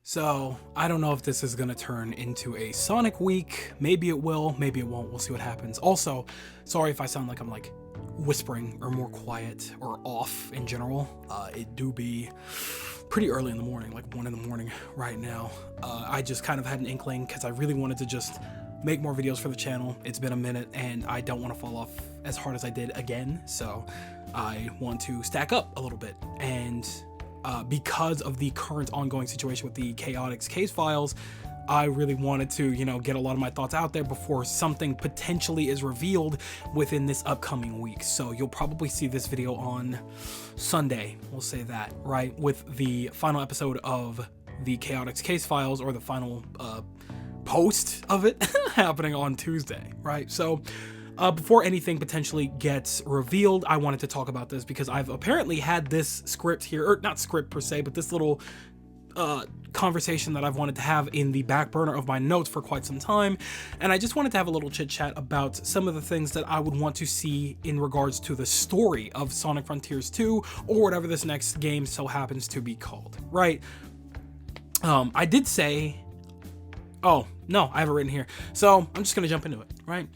So, I don't know if this is going to turn into a Sonic week. Maybe it will, maybe it won't. We'll see what happens. Also, sorry if I sound like I'm like whispering or more quiet or off in general. It do be pretty early in the morning, like 1 in the morning right now. I just kind of had an inkling because I really wanted to just make more videos for the channel. It's been a minute and I don't want to fall off as hard as I did again. So I want to stack up a little bit, and because of the current ongoing situation with the Chaotix case files, I really wanted to, get a lot of my thoughts out there before something potentially is revealed within this upcoming week. So you'll probably see this video on Sunday, we'll say that, right? With the final episode of the Chaotix case files, or the final post of it happening on Tuesday, right? So before anything potentially gets revealed, I wanted to talk about this because I've apparently had this script here, or not script per se, but this little conversation that I've wanted to have in the back burner of my notes for quite some time. And I just wanted to have a little chit chat about some of the things that I would want to see in regards to the story of Sonic Frontiers 2, or whatever this next game so happens to be called, right? I did say, oh, no, I have it written here. So I'm just going to jump into it, right?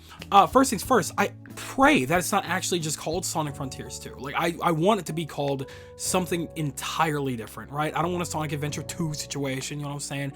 First things first, I pray that it's not actually just called Sonic Frontiers 2. Like, I want it to be called something entirely different, right? I don't want a Sonic Adventure 2 situation, you know what I'm saying?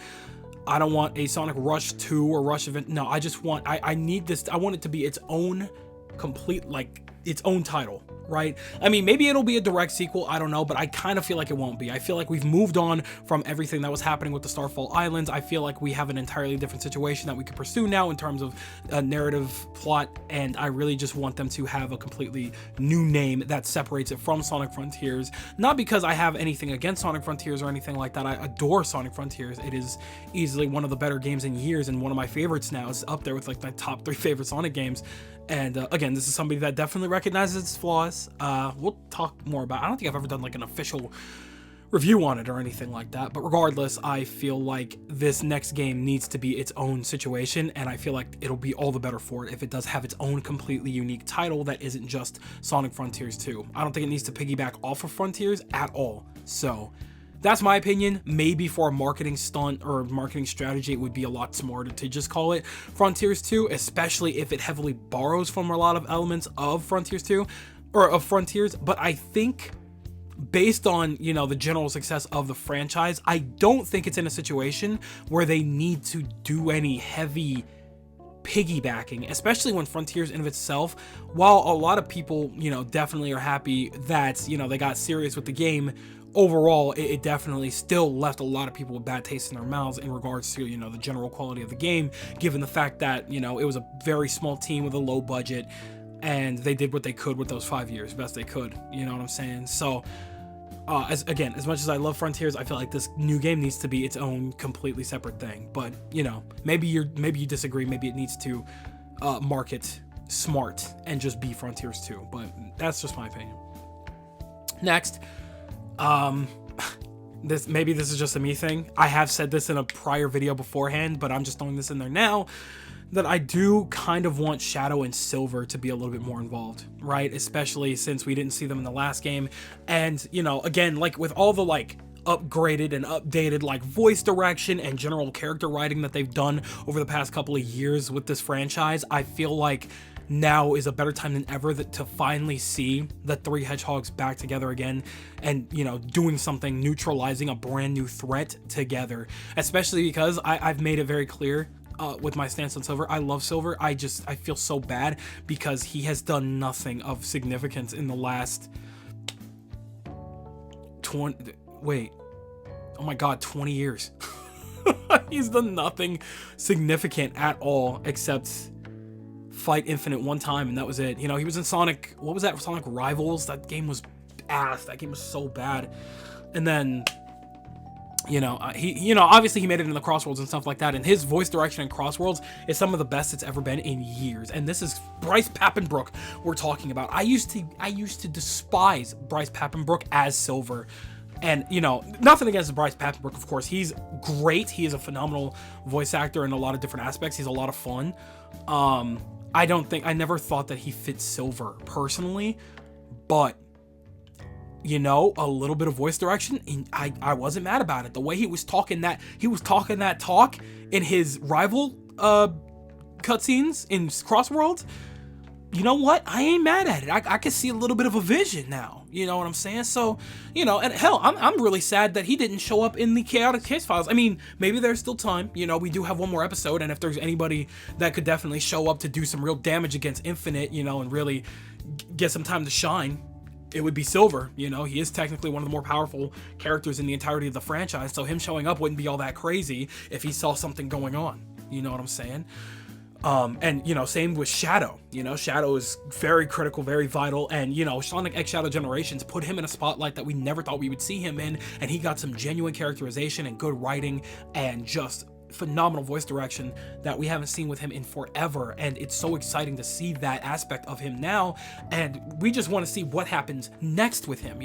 I don't want a Sonic Rush 2 or Rush Event. No, I just want, I need this, I want it to be its own complete, like, its own title, right? I mean, maybe it'll be a direct sequel, I don't know, but I kind of feel like it won't be. I feel like we've moved on from everything that was happening with the Starfall Islands. I feel like we have an entirely different situation that we could pursue now in terms of a narrative plot, and I really just want them to have a completely new name that separates it from Sonic Frontiers. Not because I have anything against Sonic Frontiers or anything like that. I adore Sonic Frontiers. It is easily one of the better games in years, and one of my favorites now. It's up there with like my top 3 favorite Sonic games. And again, this is somebody that definitely recognizes its flaws. We'll talk more about it. I don't think I've ever done like an official review on it or anything like that, but regardless, I feel like this next game needs to be its own situation, and I feel like it'll be all the better for it if it does have its own completely unique title that isn't just Sonic Frontiers 2. I don't think it needs to piggyback off of Frontiers at all. So that's my opinion. Maybe for a marketing stunt or marketing strategy, it would be a lot smarter to just call it Frontiers 2, especially if it heavily borrows from a lot of elements of Frontiers 2, or of Frontiers. But I think, based on, the general success of the franchise, I don't think it's in a situation where they need to do any heavy piggybacking, especially when Frontiers in of itself, while a lot of people, definitely are happy that, they got serious with the game, overall, it definitely still left a lot of people with bad taste in their mouths in regards to, the general quality of the game, given the fact that, it was a very small team with a low budget, and they did what they could with those 5 years, best they could, you know what I'm saying? So, as much as I love Frontiers, I feel like this new game needs to be its own completely separate thing. But, maybe you disagree, maybe it needs to market smart and just be Frontiers 2, but that's just my opinion. Next, this is just a me thing. I have said this in a prior video beforehand, but I'm just throwing this in there now, that I do kind of want Shadow and Silver to be a little bit more involved, right? Especially since we didn't see them in the last game. And, again, like with all the like upgraded and updated like voice direction and general character writing that they've done over the past couple of years with this franchise, I feel like now is a better time than ever to finally see the 3 hedgehogs back together again, and doing something, neutralizing a brand new threat together, especially because I've made it very clear with my stance on Silver. I love Silver. I feel so bad because he has done nothing of significance in the last 20 years. He's done nothing significant at all except fight Infinite one time, and that was it. He was in Sonic, what was that, Sonic Rivals? That game was ass. That game was so bad. And then he obviously he made it in the Crossworlds and stuff like that, and his voice direction in Crossworlds is some of the best it's ever been in years. And this is Bryce Papenbrook we're talking about. I used to despise Bryce Papenbrook as Silver. And, nothing against Bryce Papenbrook, of course. He's great. He is a phenomenal voice actor in a lot of different aspects. He's a lot of fun. I never thought that he fit Silver personally, but a little bit of voice direction, and I wasn't mad about it. The way he was talking that talk in his rival cutscenes in Crossworlds, you know what? I ain't mad at it. I can see a little bit of a vision now. You know what I'm saying? So, and hell, I'm really sad that he didn't show up in the Chaotic Case Files. I mean, maybe there's still time. We do have one more episode, and if there's anybody that could definitely show up to do some real damage against Infinite, and really get some time to shine, it would be Silver. He is technically one of the more powerful characters in the entirety of the franchise, so him showing up wouldn't be all that crazy if he saw something going on. You know what I'm saying? And same with Shadow. Shadow is very critical, very vital, and Sonic X Shadow Generations put him in a spotlight that we never thought we would see him in, and he got some genuine characterization and good writing and just phenomenal voice direction that we haven't seen with him in forever. And it's so exciting to see that aspect of him now, and we just want to see what happens next with him.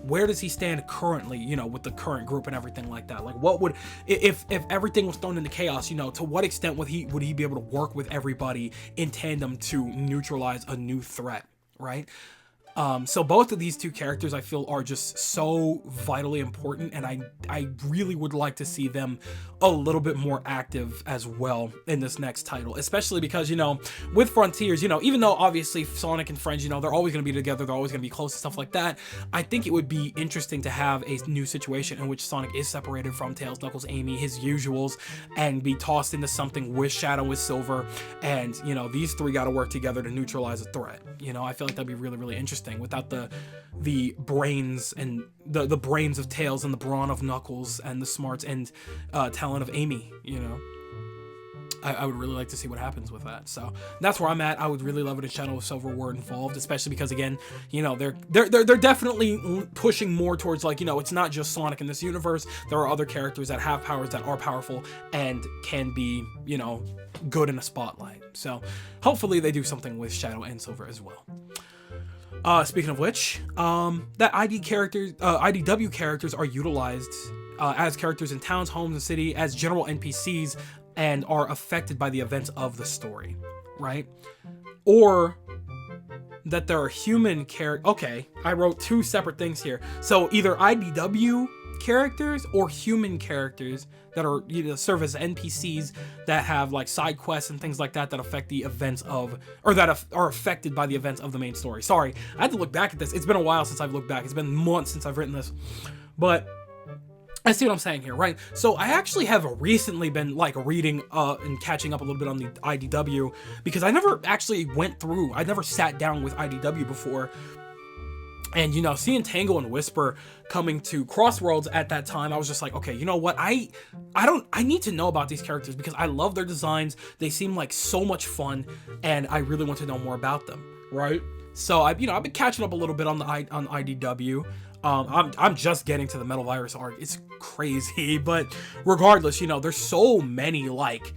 Where does he stand currently, with the current group and everything like that? Like, what would, if everything was thrown into chaos, to what extent would he be able to work with everybody in tandem to neutralize a new threat, right? So both of these two characters I feel are just so vitally important, and I really would like to see them a little bit more active as well in this next title, especially because, with Frontiers, even though obviously Sonic and friends, they're always going to be together, they're always going to be close and stuff like that, I think it would be interesting to have a new situation in which Sonic is separated from Tails, Knuckles, Amy, his usuals, and be tossed into something with Shadow, with Silver, and, these three got to work together to neutralize a threat. I feel like that'd be really, really interesting without the brains and the brains of Tails and the brawn of Knuckles and the smarts and talent of Amy. I would really like to see what happens with that. So that's where I'm at. I would really love it if Shadow of Silver were involved, especially because, again, they're definitely pushing more towards, like, it's not just Sonic in this universe. There are other characters that have powers, that are powerful and can be, good in a spotlight. So hopefully they do something with Shadow and Silver as well. Speaking of which, that IDW characters are utilized as characters in towns, homes, and city as general NPCs and are affected by the events of the story, right? Or that there are human characters. Okay, I wrote two separate things here. So either IDW characters or human characters that are serve as NPCs that have like side quests and things like that affect the events of, or that are affected by the events of the main story. Sorry, I had to look back at this. It's been a while since I've looked back. It's been months since I've written this, but I see what I'm saying here, right? So I actually have recently been like reading and catching up a little bit on the IDW, because I never actually I never sat down with IDW before. And, seeing Tangle and Whisper coming to Crossworlds at that time, I was just like, okay, you know what? I need to know about these characters because I love their designs. They seem like so much fun, and I really want to know more about them, right? So I've been catching up a little bit on IDW. I'm just getting to the Metal Virus arc. It's crazy, but regardless, there's so many like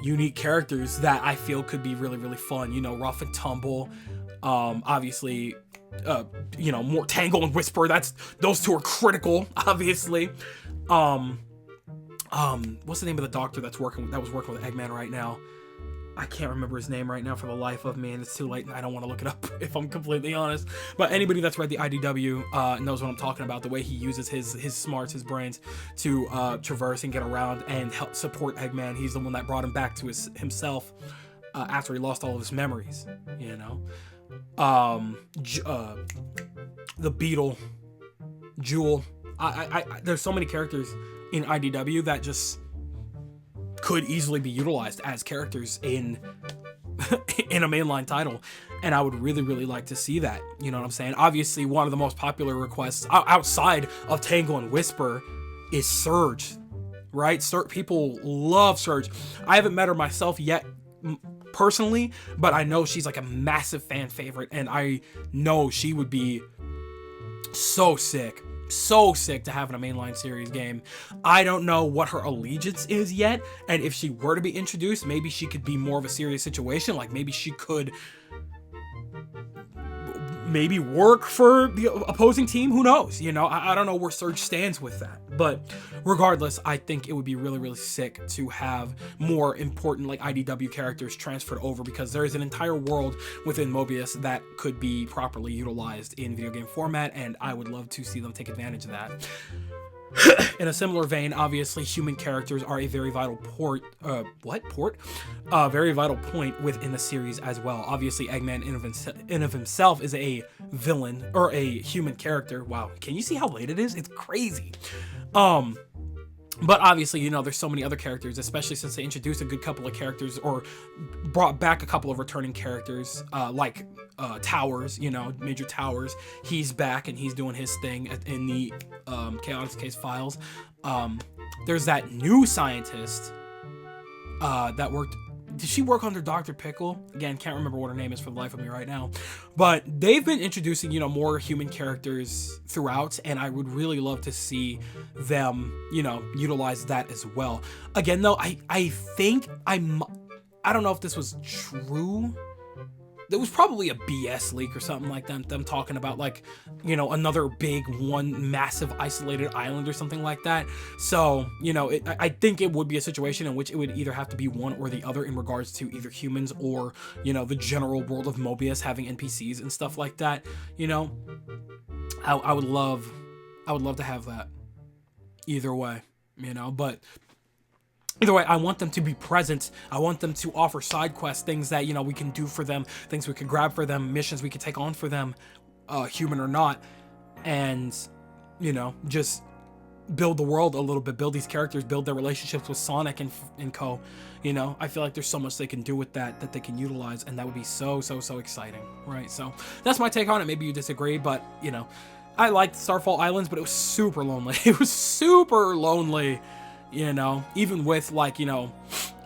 unique characters that I feel could be really, really fun. Rough and Tumble, obviously. More Tangle and Whisper. Those two are critical, obviously. What's the name of the doctor that was working with Eggman right now? I can't remember his name right now for the life of me, and it's too late and I don't want to look it up if I'm completely honest. But anybody that's read the IDW knows what I'm talking about. The way he uses his smarts, his brains to traverse and get around and help support Eggman. He's the one that brought him back to himself after he lost all of his memories, the Beetle, Jewel. There's so many characters in IDW that just could easily be utilized as characters in a mainline title, and I would really, really like to see that. You know what I'm saying? Obviously, one of the most popular requests outside of Tangle and Whisper is Surge, right? People love Surge. I haven't met her myself yet personally, but I know she's like a massive fan favorite, and I know she would be so sick to have in a mainline series game. I don't know what her allegiance is yet, and if she were to be introduced, maybe she could be more of a serious situation. Like maybe she could maybe work for the opposing team. Who knows? You know, I don't know where Surge stands with that. But regardless, I think it would be really, really sick to have more important like IDW characters transferred over, because there is an entire world within Mobius that could be properly utilized in video game format, and I would love to see them take advantage of that. In a similar vein, obviously, human characters are a very vital very vital point within the series as well. Obviously, Eggman in of himself is a villain, or a human character. Wow, can you see how late it is? It's crazy. But obviously, you know, there's so many other characters, especially since they introduced a good couple of characters, or brought back a couple of returning characters, like Towers, you know, Major Towers. He's back and he's doing his thing in the Chaotix Case files. There's that new scientist that worked. Did she work under Dr. Pickle? Again, can't remember what her name is for the life of me right now. But they've been introducing, you know, more human characters throughout, and I would really love to see them, you know, utilize that as well. Again, though, I think I don't know if this was true. There was probably a BS leak or something like that, them talking about, like, you know, another big one massive isolated island or something like that. So, you know, I think it would be a situation in which it would either have to be one or the other in regards to either humans or, you know, the general world of Mobius having NPCs and stuff like that. You know, I would love to have that either way, you know, but either way, I want them to be present. I want them to offer side quests, things that, you know, we can do for them, things we can grab for them, missions we can take on for them, human or not, and, you know, just build the world a little bit, build these characters, build their relationships with Sonic and co. You know, I feel like there's so much they can do with that they can utilize, and that would be so exciting, right? So that's my take on it. Maybe you disagree, but, you know, I liked Starfall Islands, but it was super lonely. It was super lonely. You know, even with, like, you know,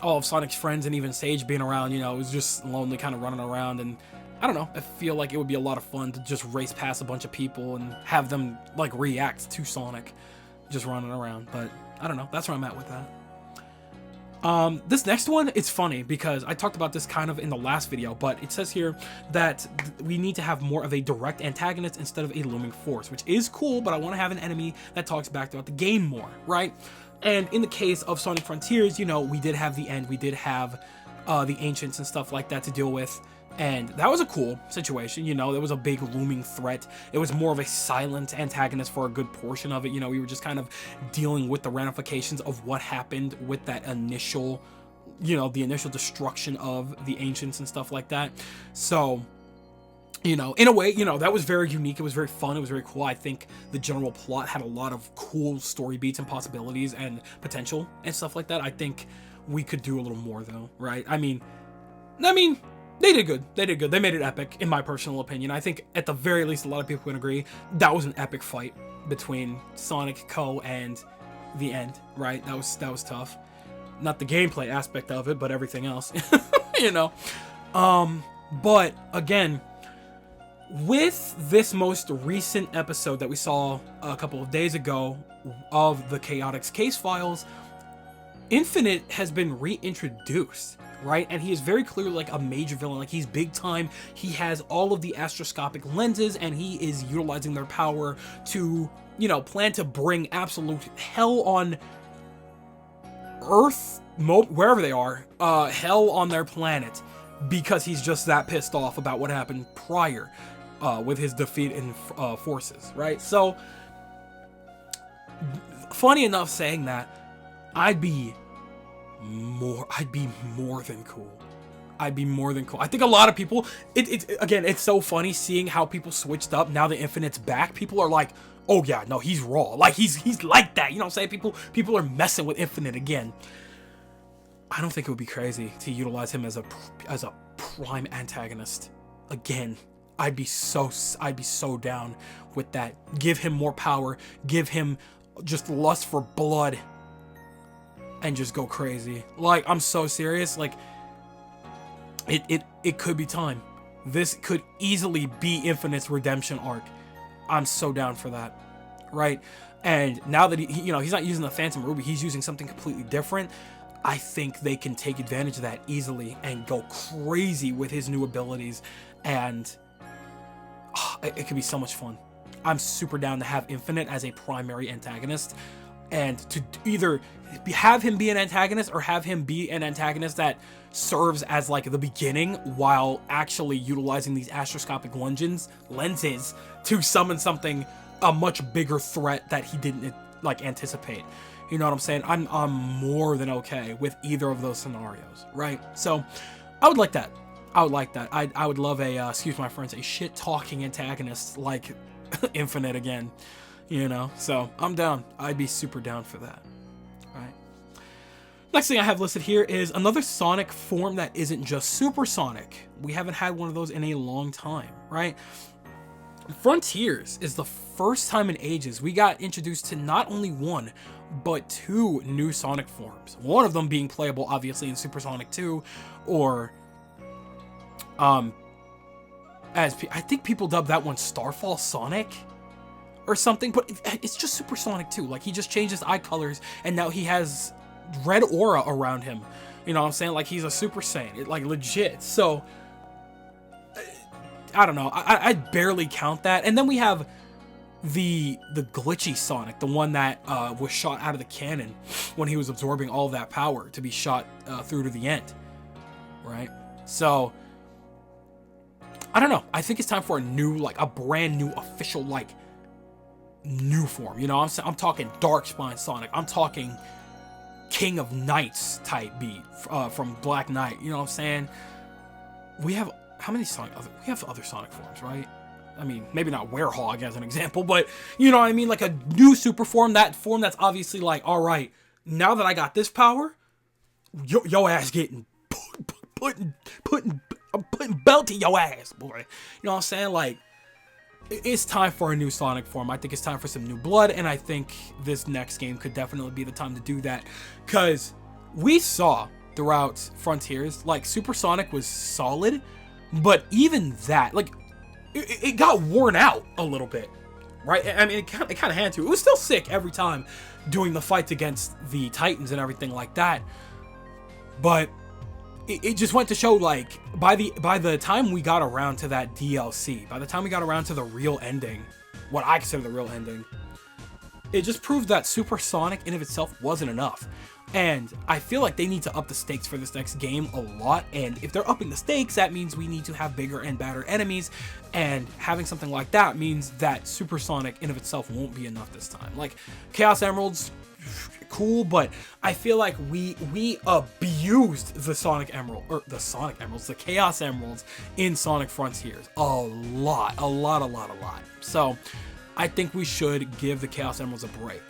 all of Sonic's friends and even Sage being around, you know, it was just lonely kind of running around. And I don't know, I feel like it would be a lot of fun to just race past a bunch of people and have them, like, react to Sonic just running around. But I don't know, that's where I'm at with that. This next one, it's funny because I talked about this kind of in the last video, but it says here that we need to have more of a direct antagonist instead of a looming force, which is cool, but I want to have an enemy that talks back throughout the game more, right? And in the case of Sonic Frontiers, you know, we did have the End, we did have the Ancients and stuff like that to deal with, and that was a cool situation. You know, there was a big looming threat. It was more of a silent antagonist for a good portion of it. You know, we were just kind of dealing with the ramifications of what happened with that initial, you know, the initial destruction of the Ancients and stuff like that. So, you know, in a way, you know, that was very unique. It was very fun. It was very cool. I think the general plot had a lot of cool story beats and possibilities and potential and stuff like that. I think we could do a little more, though, right? I mean, they did good. They did good. They made it epic, in my personal opinion. I think, at the very least, a lot of people can agree that was an epic fight between Sonic, Co, and the End, right? That was tough. Not the gameplay aspect of it, but everything else, you know? But, again, with this most recent episode that we saw a couple of days ago of the Chaotix Case files, Infinite has been reintroduced, right? And he is very clearly like a major villain. Like, he's big time. He has all of the astroscopic lenses, and he is utilizing their power to, you know, plan to bring absolute hell on Earth, wherever they are, hell on their planet, because he's just that pissed off about what happened prior. With his defeat in forces, right? So, funny enough saying that, I'd be more than cool. I'd be more than cool. I think a lot of people, again, it's so funny seeing how people switched up now that Infinite's back. People are like, oh yeah, no, he's raw. Like, he's like that, you know what I'm saying? People are messing with Infinite again. I don't think it would be crazy to utilize him as a prime antagonist again. I'd be so down with that. Give him more power. Give him just lust for blood. And just go crazy. Like, I'm so serious. Like, it could be time. This could easily be Infinite's redemption arc. I'm so down for that. Right? And now that he, you know, he's not using the Phantom Ruby, he's using something completely different. I think they can take advantage of that easily and go crazy with his new abilities. And it could be so much fun. I'm super down to have Infinite as a primary antagonist, and to either have him be an antagonist or have him be an antagonist that serves as like the beginning while actually utilizing these astroscopic lenses to summon something, a much bigger threat that he didn't like anticipate. You know what I'm saying? I'm more than okay with either of those scenarios, right? So I would like that. I would like that. I would love a, excuse my friends, a shit-talking antagonist like Infinite again, you know? So I'm down. I'd be super down for that, right? Next thing I have listed here is another Sonic form that isn't just Supersonic. We haven't had one of those in a long time, right? Frontiers is the first time in ages we got introduced to not only one, but two new Sonic forms. One of them being playable, obviously, in Super Sonic 2, or as I think people dub that one Starfall Sonic or something, but it's just Super Sonic 2. Like, he just changed his eye colors, and now he has red aura around him. You know what I'm saying? Like, he's a Super Saiyan, like legit. So I don't know. I'd barely count that. And then we have the glitchy Sonic, the one that was shot out of the cannon when he was absorbing all of that power to be shot through to the end, right? So I don't know. I think it's time for a new, like a brand new official, like new form. You know, I'm talking Dark Spine Sonic. I'm talking King of Knights type beat from Black Knight. You know what I'm saying? We have how many Sonic? We have other Sonic forms, right? I mean, maybe not Werehog as an example, but you know what I mean? Like a new super form, that form that's obviously like, all right, now that I got this power, yo ass getting I'm putting belt to your ass, boy. You know what I'm saying? Like, it's time for a new Sonic form. I think it's time for some new blood, and I think this next game could definitely be the time to do that, because we saw throughout Frontiers, like, Super Sonic was solid, but even that, like, it got worn out a little bit, right? I mean, it kind of had to. It was still sick every time doing the fights against the Titans and everything like that, but it just went to show, like, by the time we got around to that DLC, by the time we got around to the real ending, what I consider the real ending, it just proved that Super Sonic in of itself wasn't enough. And I feel like they need to up the stakes for this next game a lot, and if they're upping the stakes, that means we need to have bigger and badder enemies, and having something like that means that Super Sonic in of itself won't be enough this time. Like, Chaos Emeralds, cool, but I feel like we abused the the Chaos Emeralds in Sonic Frontiers a lot. So I think we should give the Chaos Emeralds a break,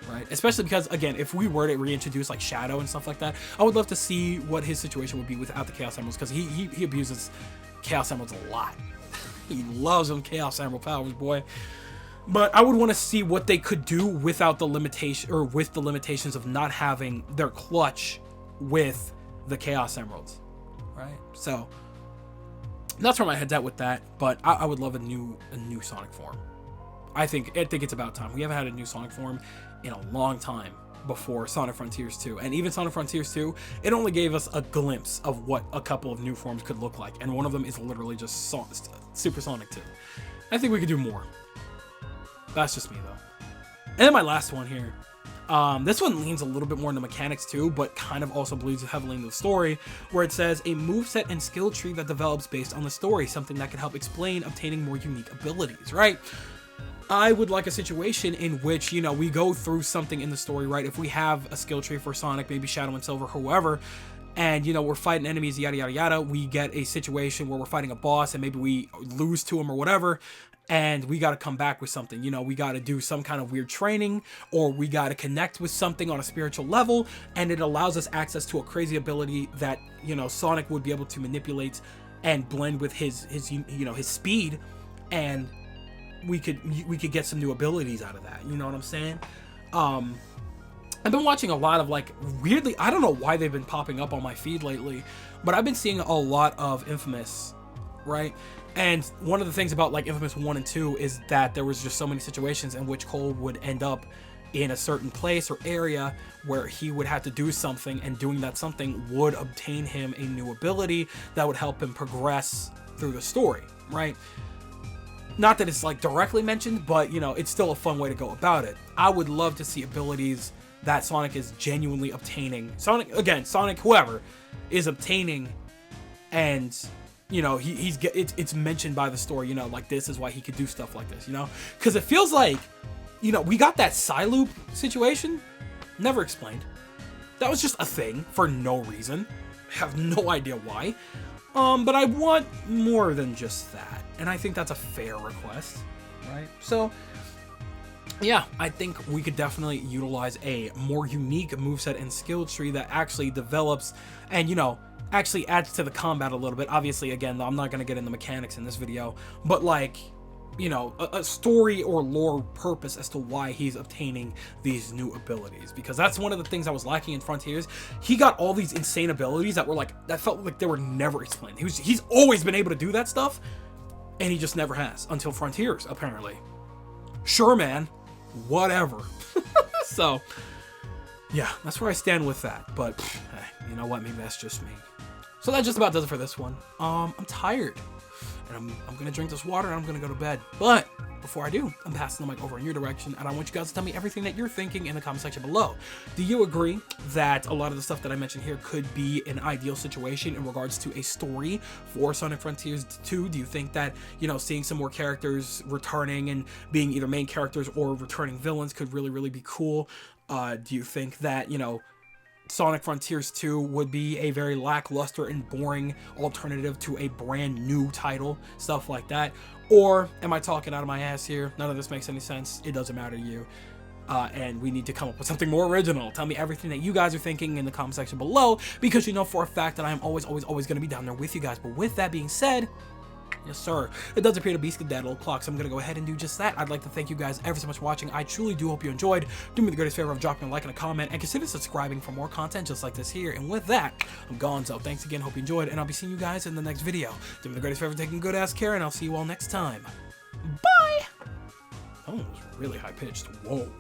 right? Especially because, again, if we were to reintroduce like Shadow and stuff like that, I would love to see what his situation would be without the Chaos Emeralds, because he abuses Chaos Emeralds a lot. He loves them Chaos Emerald powers, boy. But I would want to see what they could do without the limitation, or with the limitations of not having their clutch with the Chaos Emeralds, right? So that's where my head's at with that. But I would love a new Sonic form. I think it's about time. We haven't had a new Sonic form in a long time before Sonic Frontiers 2. And even Sonic Frontiers 2, it only gave us a glimpse of what a couple of new forms could look like. And one of them is literally just Super Sonic 2. I think we could do more. That's just me, though. And then my last one here. This one leans a little bit more into mechanics too, but kind of also bleeds heavily into the story, where it says a moveset and skill tree that develops based on the story, something that can help explain obtaining more unique abilities, right? I would like a situation in which, you know, we go through something in the story, right? If we have a skill tree for Sonic, maybe Shadow and Silver, whoever, and, you know, we're fighting enemies, yada, yada, yada, we get a situation where we're fighting a boss and maybe we lose to him or whatever, and we got to come back with something. You know, we got to do some kind of weird training, or we got to connect with something on a spiritual level, and it allows us access to a crazy ability that, you know, Sonic would be able to manipulate and blend with his you know, his speed, and we could get some new abilities out of that. You know what I'm saying? I've been watching a lot of, like, weirdly, I don't know why they've been popping up on my feed lately, but I've been seeing a lot of Infamous, right? And one of the things about, like, Infamous 1 and 2 is that there was just so many situations in which Cole would end up in a certain place or area where he would have to do something, and doing that something would obtain him a new ability that would help him progress through the story, right? Not that it's like directly mentioned, but you know, it's still a fun way to go about it. I would love to see abilities that Sonic is genuinely obtaining. Sonic, whoever, is obtaining, and you know, it's mentioned by the story, you know, like this is why he could do stuff like this, you know? Because it feels like, you know, we got that Psyloop situation, never explained. That was just a thing for no reason. Have no idea why. But I want more than just that. And I think that's a fair request, right? So, yeah, I think we could definitely utilize a more unique moveset and skill tree that actually develops and, you know, actually adds to the combat a little bit. Obviously, again, I'm not going to get into mechanics in this video, but like, you know, a story or lore purpose as to why he's obtaining these new abilities, because that's one of the things I was lacking in Frontiers. He got all these insane abilities that were like, that felt like they were never explained. He's always been able to do that stuff, and he just never has until Frontiers, apparently. Sure, man, whatever. So yeah, that's where I stand with that, but hey, you know what, maybe that's just me. So that just about does it for this one. I'm tired, and I'm gonna drink this water and I'm gonna go to bed. But before I do, I'm passing the mic over in your direction, and I want you guys to tell me everything that you're thinking in the comment section below. Do you agree that a lot of the stuff that I mentioned here could be an ideal situation in regards to a story for Sonic Frontiers 2? Do you think that, you know, seeing some more characters returning and being either main characters or returning villains could really, really be cool? Do you think that, you know, Sonic Frontiers 2 would be a very lackluster and boring alternative to a brand new title, stuff like that? Or am I talking out of my ass here? None of this makes any sense. It doesn't matter to you. And we need to come up with something more original. Tell me everything that you guys are thinking in the comment section below, because you know for a fact that I am always going to be down there with you guys. But with that being said, yes, sir, it does appear to be that little clock, so I'm going to go ahead and do just that. I'd like to thank you guys ever so much for watching. I truly do hope you enjoyed. Do me the greatest favor of dropping a like and a comment, and consider subscribing for more content just like this here. And with that, I'm gone, so thanks again, hope you enjoyed, and I'll be seeing you guys in the next video. Do me the greatest favor of taking good ass care, and I'll see you all next time. Bye! That one was really high-pitched. Whoa.